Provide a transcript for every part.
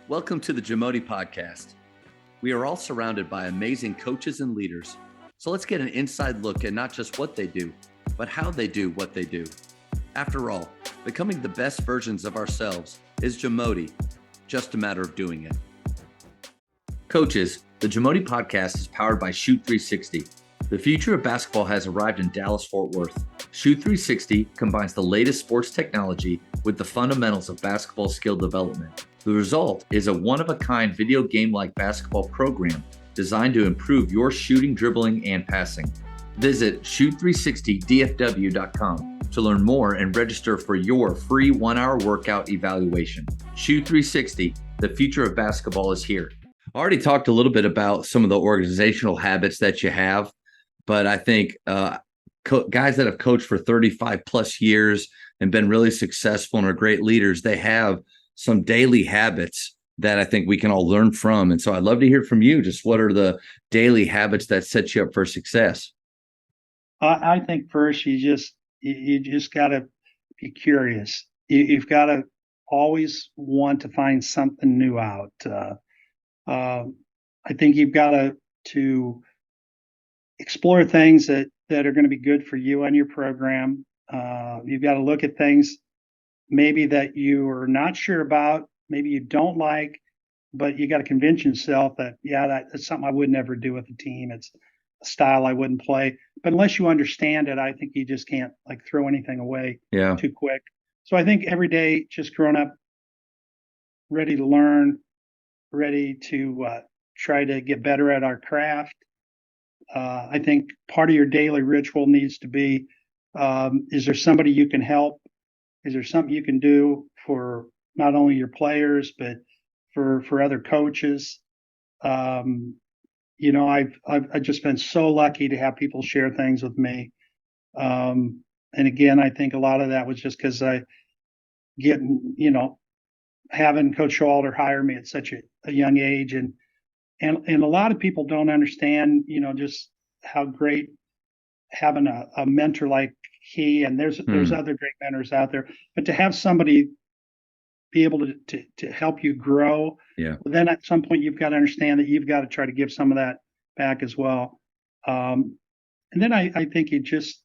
Welcome to the JAMODI podcast. We are all surrounded by amazing coaches and leaders. So let's get an inside look at not just what they do, but how they do what they do. After all, becoming the best versions of ourselves is JAMODI, just a matter of doing it. Coaches, the JAMODI podcast is powered by Shoot 360. The future of basketball has arrived in Dallas-Fort Worth. Shoot 360 combines the latest sports technology with the fundamentals of basketball skill development. The result is a one-of-a-kind video game-like basketball program designed to improve your shooting, dribbling, and passing. Visit shoot360dfw.com to learn more and register for your free 1-hour workout evaluation. Shoot 360, the future of basketball is here. I already talked a little bit about some of the organizational habits that you have, but I think guys that have coached for 35 plus years and been really successful and are great leaders, they have some daily habits that I think we can all learn from. And so I'd love to hear from you. Just what are the daily habits that set you up for success? I think first you just got to be curious. You've got to always want to find something new out. I think you've got to explore things that are going to be good for you and your program. You've got to look at things maybe that you are not sure about, maybe you don't like, but you got to convince yourself that, that's something I would never do with a team. It's a style I wouldn't play. But unless you understand it, I think you just can't throw anything away too quick. So I think every day, just growing up, ready to learn, ready to try to get better at our craft. I think part of your daily ritual needs to be, is there somebody you can help? Is there something you can do for not only your players, but for other coaches? I've just been so lucky to have people share things with me. And again, I think a lot of that was just because having Coach Showalter hire me at such a young age, and a lot of people don't understand, just how great having a mentor like he, and there's other great mentors out there, but to have somebody be able to help you grow, then at some point you've got to understand that you've got to try to give some of that back as well. And then I think you just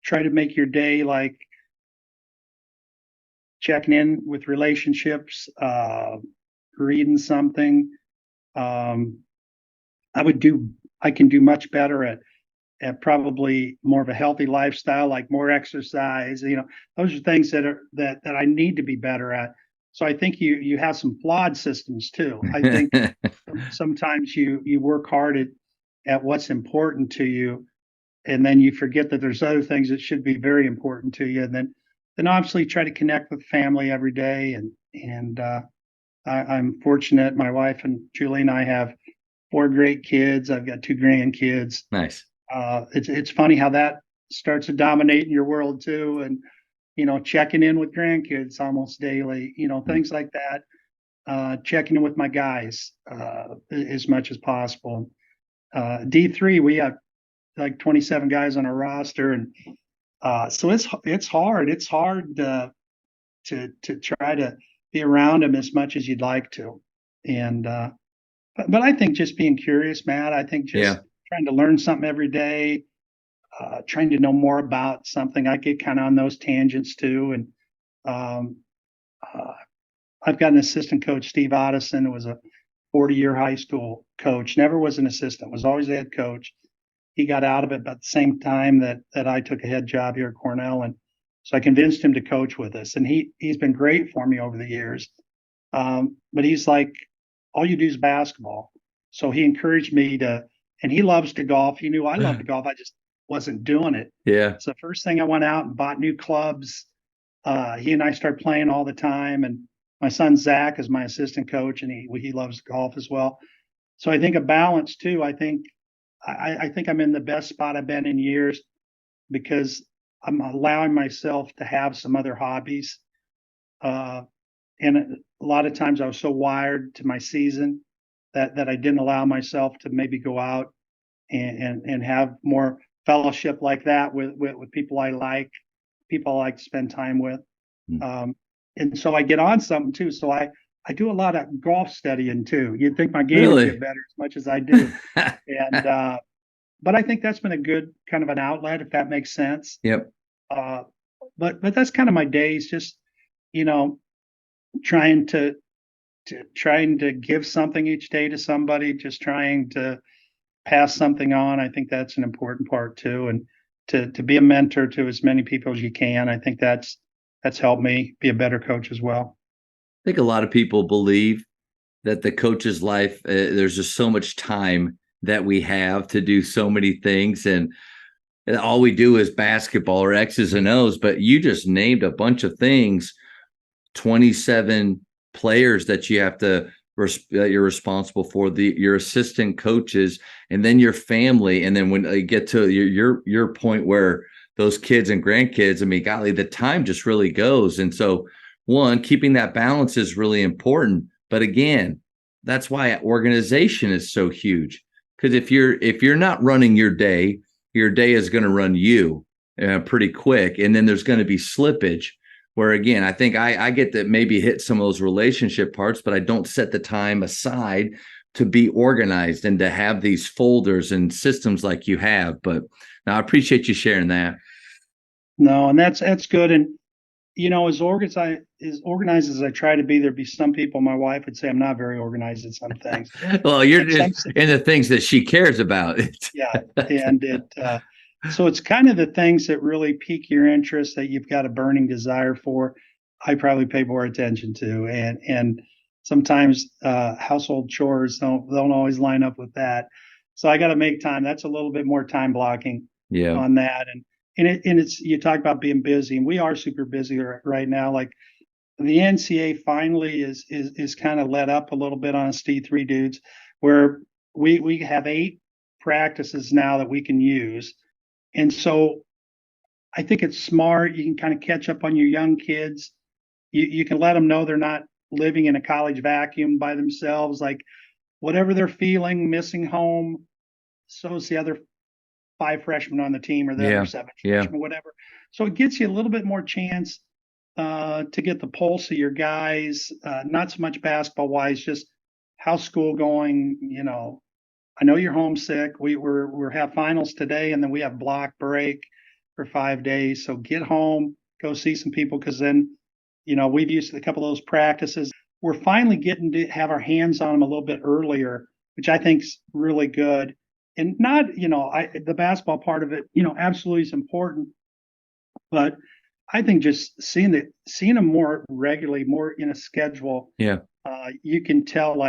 try to make your day checking in with relationships, reading something. I can do much better at probably more of a healthy lifestyle, like more exercise. Those are things that I need to be better at. So I think you have some flawed systems too. I think sometimes you work hard at what's important to you, and then you forget that there's other things that should be very important to you. And then obviously try to connect with family every day. And I'm fortunate. My wife and Julie and I have 4 great kids. I've got 2 grandkids. Nice. It's funny how that starts to dominate in your world too. And, checking in with grandkids almost daily, things like that. Checking in with my guys as much as possible. D3, we have 27 guys on our roster. And so it's hard. It's hard to try to be around them as much as you'd like to. And but I think just being curious, Matt, I think just trying to learn something every day, trying to know more about something. I get kind of on those tangents too. And I've got an assistant coach, Steve Otteson, who was a 40-year high school coach, never was an assistant, was always the head coach. He got out of it about the same time that I took a head job here at Cornell. And so I convinced him to coach with us. And he's been great for me over the years. But he's like, all you do is basketball. So he encouraged me and he loves to golf. He knew I loved to golf. I just wasn't doing it. Yeah. So first thing I went out and bought new clubs. He and I started playing all the time. And my son, Zach, is my assistant coach, and he loves golf as well. So I think a balance too. I think I'm in the best spot I've been in years because I'm allowing myself to have some other hobbies. And a lot of times I was so wired to my season that I didn't allow myself to maybe go out and have more fellowship like that with people I like to spend time with. And so I get on something too. So I I do a lot of golf studying too. You'd think my game would get Really? better as much as I do. And but I think that's been a good kind of an outlet, if that makes sense. Yep. Uh, but that's kind of my days, just you know, trying to give something each day to somebody, just trying to pass something on. I think that's an important part too, and to be a mentor to as many people as you can. I think that's helped me be a better coach as well. I think a lot of people believe that the coach's life, there's just so much time that we have to do so many things. And all we do is basketball or X's and O's. But you just named a bunch of things, 27 players that you have to that you're responsible for, your assistant coaches, and then your family. And then when you get to your point where those kids and grandkids, I mean, golly, the time just really goes. And so one, keeping that balance is really important. But again, that's why organization is so huge. Because if you're not running your day is going to run you pretty quick, and then there's going to be slippage. Where again, I think I get to maybe hit some of those relationship parts, but I don't set the time aside to be organized and to have these folders and systems like you have. But now I appreciate you sharing that. No, and that's good. And as organized as I try to be, there'd be some people. My wife would say I'm not very organized in some things. Well, you're just in the things that she cares about. Yeah, and so it's kind of the things that really pique your interest that you've got a burning desire for. I probably pay more attention to, and sometimes household chores don't always line up with that. So I got to make time. That's a little bit more time blocking on that, and it's you talk about being busy, and we are super busy right now. Like the NCAA finally is kind of let up a little bit on us D3 dudes, where we have 8 practices now that we can use. And so I think it's smart. You can kind of catch up on your young kids. You can let them know they're not living in a college vacuum by themselves. Like whatever they're feeling, missing home, so is the other 5 freshmen on the team or the other 7 freshmen, whatever. So it gets you a little bit more chance to get the pulse of your guys, not so much basketball wise, just how's school going, I know you're homesick. We're have finals today, and then we have block break for 5 days. So get home, go see some people, because then, we've used a couple of those practices. We're finally getting to have our hands on them a little bit earlier, which I think is really good. And not, the basketball part of it, absolutely is important. But I think just seeing them more regularly, more in a schedule, you can tell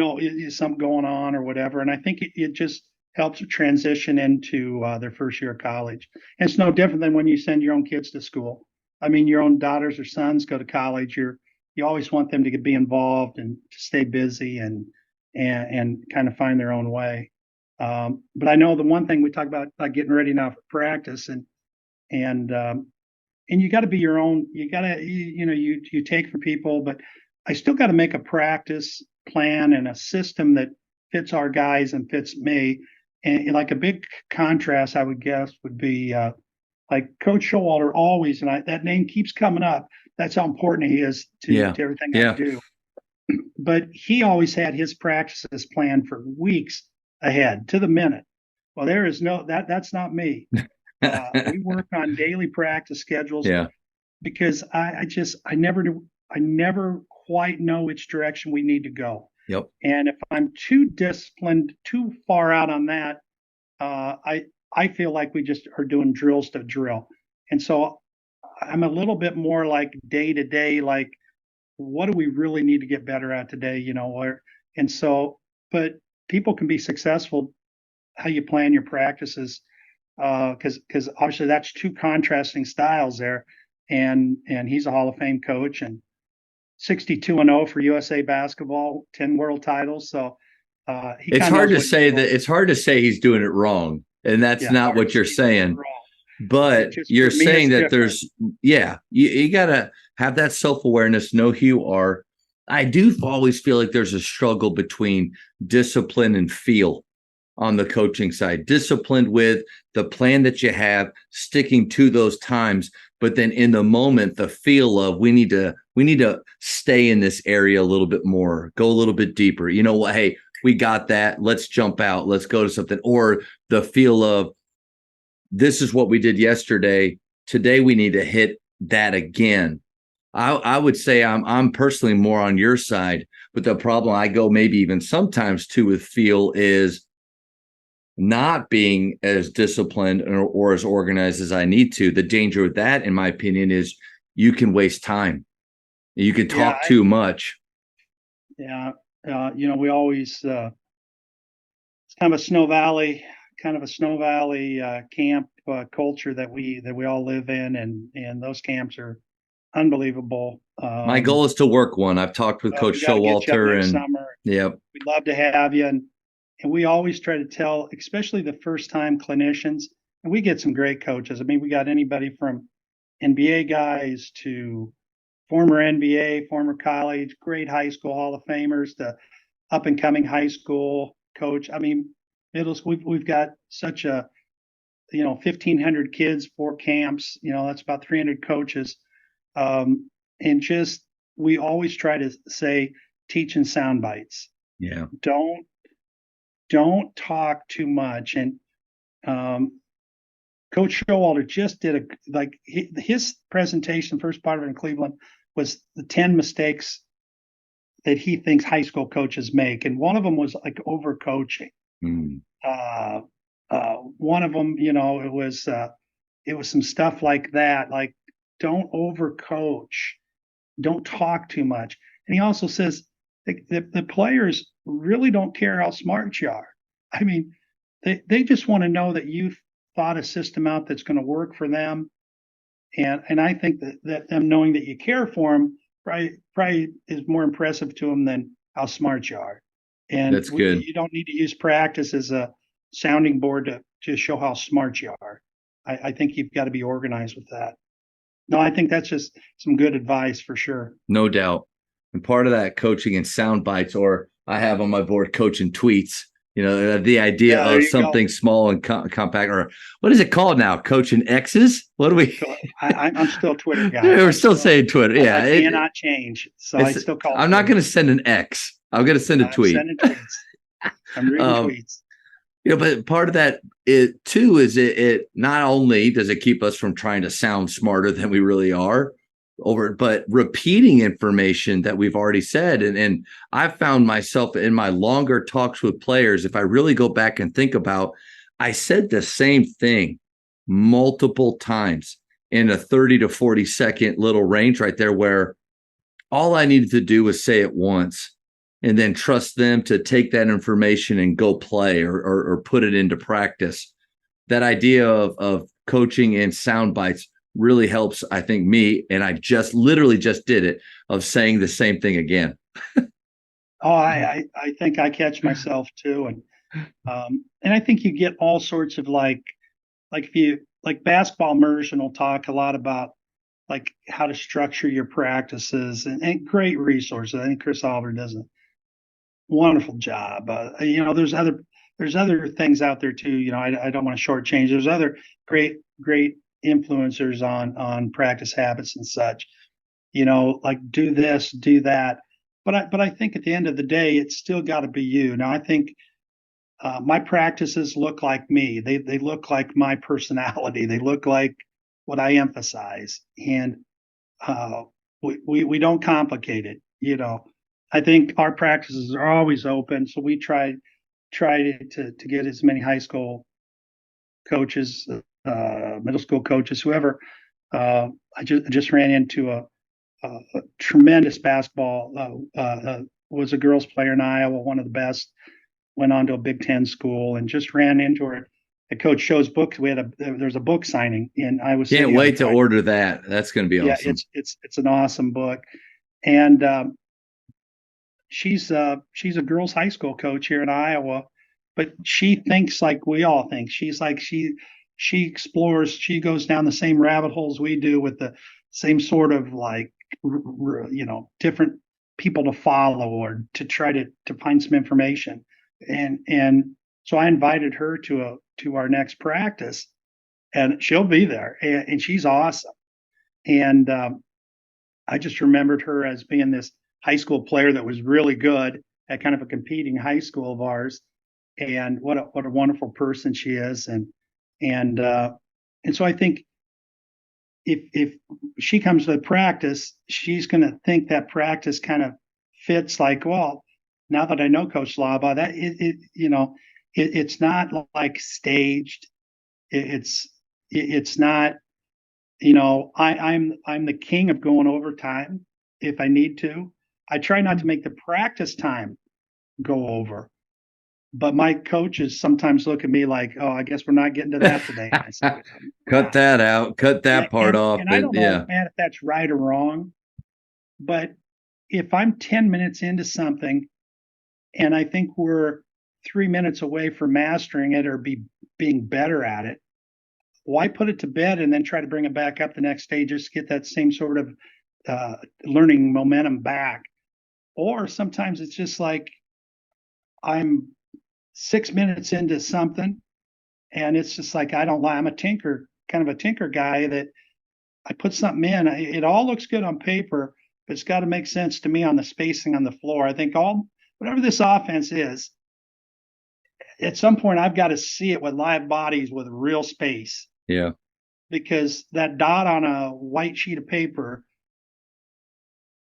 is something going on or whatever. And I think it just helps transition into their first year of college. And it's no different than when you send your own kids to school. I mean, your own daughters or sons go to college. You always want them to be involved and to stay busy and kind of find their own way. But I know the one thing we talk about, like getting ready now for practice, and you got to be your own. You got to you take for people, but I still got to make a practice plan and a system that fits our guys and fits me. And like a big contrast, I would guess, would be like Coach Showalter always, and that name keeps coming up. That's how important he is to everything I do. But he always had his practices planned for weeks ahead to the minute. Well, there is that's not me. We work on daily practice schedules because I never quite know which direction we need to go. Yep. And if I'm too disciplined, too far out on that, I feel like we just are doing drills to drill. And so I'm a little bit more like day to day, like what do we really need to get better at today, but people can be successful how you plan your practices, because obviously that's 2 contrasting styles there, and he's a Hall of Fame coach and 62-0 for USA basketball, 10 world titles. So it's hard to say he's doing it wrong, and that's not what you're saying. But you're saying that there's, you got to have that self-awareness, know who you are. I do always feel like there's a struggle between discipline and feel on the coaching side. Disciplined with the plan that you have, sticking to those times, but then in the moment, the feel of we need to we need to stay in this area a little bit more, go a little bit deeper. You know what? Hey, we got that. Let's jump out. Let's go to something. Or the feel of, this is what we did yesterday. Today we need to hit that again. I would say I'm personally more on your side, but the problem I go maybe even sometimes too with feel is not being as disciplined or as organized as I need to. The danger with that, in my opinion, is you can waste time. You can talk too much. Yeah. We always, it's kind of a Snow Valley camp culture that we all live in, and those camps are unbelievable. My goal is to work one. I've talked with Coach We got to get you up Showalter, next and summer. yep, We'd love to have you, and we always try to tell, especially the first time clinicians, and we get some great coaches. I mean, we got anybody from NBA guys to former NBA, former college, great high school Hall of Famers to up and coming high school coach. I mean, middle school. We've got such a 1,500 kids, 4 camps. That's about 300 coaches, and just we always try to say teach in sound bites. yeah. Don't talk too much. And Coach Showalter just did his presentation, first part of it in Cleveland, was the 10 mistakes that he thinks high school coaches make, and one of them was like overcoaching. One of them, it was some stuff like that, like don't overcoach, don't talk too much. And he also says the players really don't care how smart you are. I mean, they just want to know that you've thought a system out that's going to work for them. And I think that them knowing that you care for them probably is more impressive to them than how smart you are. And that's good. You don't need to use practice as a sounding board to show how smart you are. I think you've got to be organized with that. No, I think that's just some good advice for sure. No doubt. And part of that coaching in sound bites, or I have on my board coaching tweets, the idea of something small and compact, or what is it called now? Coaching X's? What do we? I'm still a Twitter guy. We're still saying Twitter. Yeah. I cannot change. So I still call it. I'm not going to send an X. I'm going to send a tweet. I'm sending tweets. I'm reading tweets. But part of that too is it not only does it keep us from trying to sound smarter than we really are but repeating information that we've already said. And I've found myself in my longer talks with players, if I really go back and think about, I said the same thing multiple times in a 30 to 40 second little range right there, where all I needed to do was say it once and then trust them to take that information and go play or put it into practice. That idea of coaching in sound bites really helps, I think, me. And I literally just did it, of saying the same thing again. I think I catch myself too. And I think you get all sorts of like if you like basketball immersion will talk a lot about like how to structure your practices and great resources. I think Chris Oliver does a wonderful job. There's other things out there too. I don't want to shortchange. There's other great influencers on practice habits and such. Like do this, do that. But I think at the end of the day, it's still got to be you. Now I think my practices look like me. They look like my personality. They look like what I emphasize, and we don't complicate it. I think our practices are always open, so we try to get as many high school coaches, middle school coaches, whoever. I just ran into a tremendous basketball. Was a girls player in Iowa, one of the best. Went on to a Big Ten school and just ran into her at Coach Show's book. There's a book signing, and I was can't wait to order that. That's going to be awesome. Yeah, it's an awesome book, and she's a girls high school coach here in Iowa, but she thinks like we all think. She's like she explores. She goes down the same rabbit holes we do, with the same sort of like different people to follow or to try to find some information. And so I invited her to our next practice, and she'll be there, and she's awesome. And I just remembered her as being this high school player that was really good at kind of a competing high school of ours. And what a wonderful person she is. And so I think if she comes to practice, she's going to think that practice kind of fits like, well, now that I know Coach Schlabaugh, that it's not like staged. It's not, I'm the king of going overtime if I need to. I try not to make the practice time go over. But my coaches sometimes look at me like, "Oh, I guess we're not getting to that today." I say, Cut that out. Cut that part off. And I don't know, man, if that's right or wrong. But if I'm 10 minutes into something and I think we're 3 minutes away from mastering it or being better at it, why put it to bed and then try to bring it back up the next day just to get that same sort of learning momentum back? Or sometimes it's just like I'm 6 minutes into something and it's just like I don't lie. I'm a tinker, kind of a tinker guy that I put something in. It all looks good on paper, but it's got to make sense to me on the spacing on the floor. I think whatever this offense is, at some point I've got to see it with live bodies with real space. Yeah. Because that dot on a white sheet of paper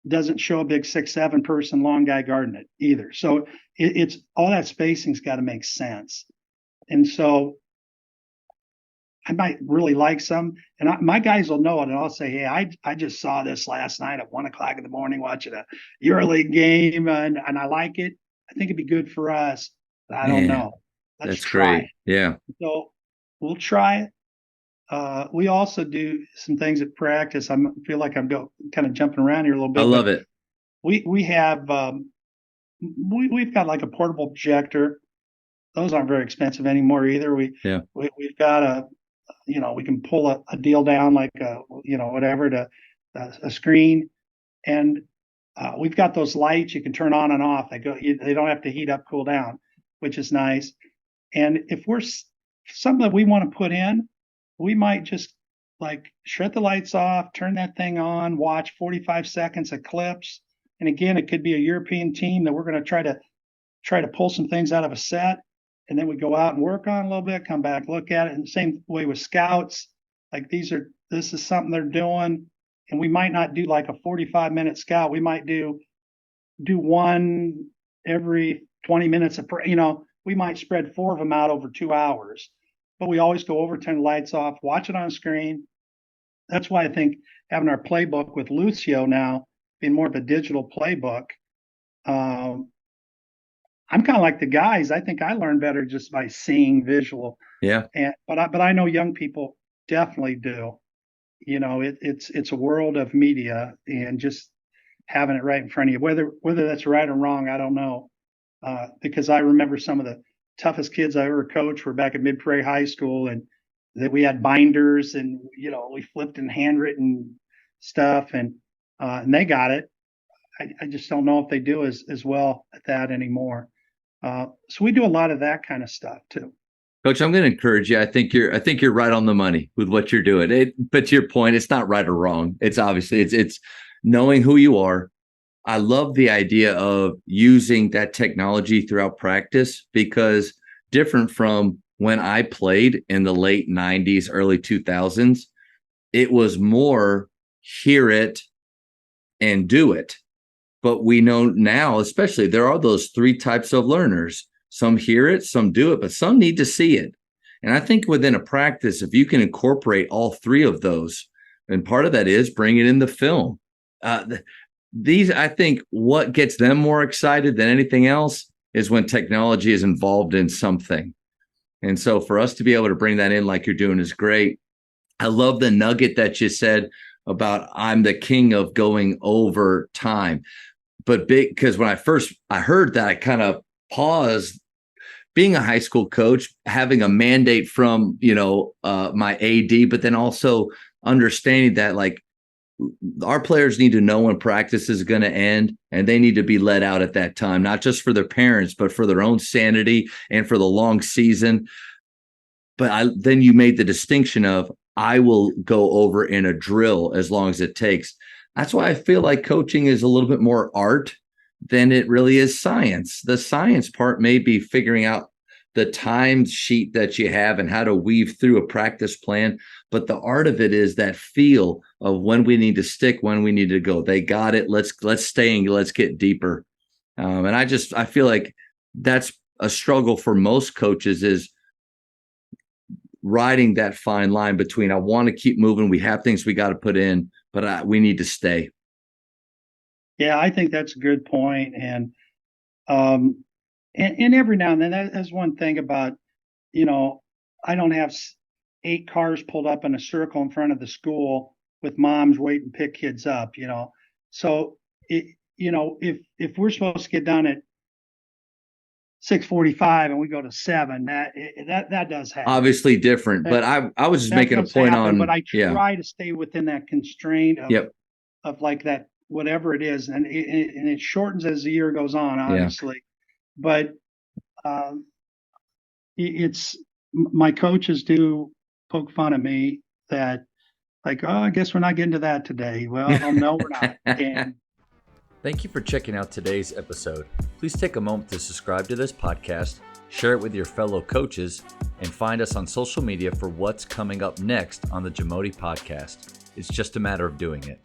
doesn't show a big 6'7" person long guy guarding it either. So it's all that spacing's got to make sense. And so I might really like some, and my guys will know it, and I'll say, "Hey, I just saw this last night at 1:00 in the morning watching a EuroLeague game, and I like it. I think it'd be good for us. But I don't know. Let's try great. Yeah. So we'll try it. We also do some things at practice. I feel like I'm kind of jumping around here a little bit. I love it. We have we've got like a portable projector. Those aren't very expensive anymore either. We've got we can pull a deal down like whatever to a screen, and we've got those lights you can turn on and off. They don't have to heat up, cool down, which is nice. And if we're something that we want to put in, we might just like shut the lights off, turn that thing on, watch 45 seconds of clips. And again, it could be a European team that we're going to try to pull some things out of a set. And then we go out and work on a little bit, come back, look at it. And the same way with scouts, like this is something they're doing. And we might not do like a 45-minute scout. We might do one every 20 minutes. We might spread 4 of them out over 2 hours. But we always go over, turn the lights off, watch it on screen. That's why I think having our playbook with Lucio now being more of a digital playbook, I'm kind of like the guys. I think I learn better just by seeing visual. Yeah. But I know young people definitely do. It's a world of media and just having it right in front of you. Whether that's right or wrong, I don't know. Because I remember some of the toughest kids I ever coached were back at Mid-Prairie High School, and that we had binders and we flipped in handwritten stuff, and they got it. I just don't know if they do as well at that anymore. So we do a lot of that kind of stuff too. Coach, I'm going to encourage you. I think you're right on the money with what you're doing. But to your point, it's not right or wrong. It's obviously it's knowing who you are. I love the idea of using that technology throughout practice, because different from when I played in the late 90s, early 2000s, it was more hear it and do it. But we know now, especially, there are those 3 types of learners. Some hear it, some do it, but some need to see it. And I think within a practice, if you can incorporate all 3 of those, and part of that is bring it in the film. I think what gets them more excited than anything else is when technology is involved in something. And so for us to be able to bring that in like you're doing is great. I love the nugget that you said about I'm the king of going over time. But because when I heard that, I kind of paused. Being a high school coach, having a mandate from, my AD, but then also understanding that like our players need to know when practice is going to end, and they need to be let out at that time, not just for their parents, but for their own sanity and for the long season. But then you made the distinction of I will go over in a drill as long as it takes. That's why I feel like coaching is a little bit more art than it really is science. The science part may be figuring out the time sheet that you have and how to weave through a practice plan. But the art of it is that feel of when we need to stick, when we need to go. They got it. Let's stay and let's get deeper. And I feel like that's a struggle for most coaches, is riding that fine line between, I want to keep moving, we have things we got to put in, but we need to stay. Yeah, I think that's a good point. And every now and then, that's one thing about, I don't have 8 cars pulled up in a circle in front of the school with moms waiting to pick kids up. So if we're supposed to get done at 6:45 and we go to 7, that does happen. Obviously different, but I was just making a point happen, on. But I try to stay within that constraint of like that, whatever it is, and it shortens as the year goes on, obviously. But it's, my coaches do poke fun at me that, like, oh, I guess we're not getting to that today. Well, no, we're not. And thank you for checking out today's episode. Please take a moment to subscribe to this podcast, share it with your fellow coaches, and find us on social media for what's coming up next on the JAMODI podcast. It's just a matter of doing it.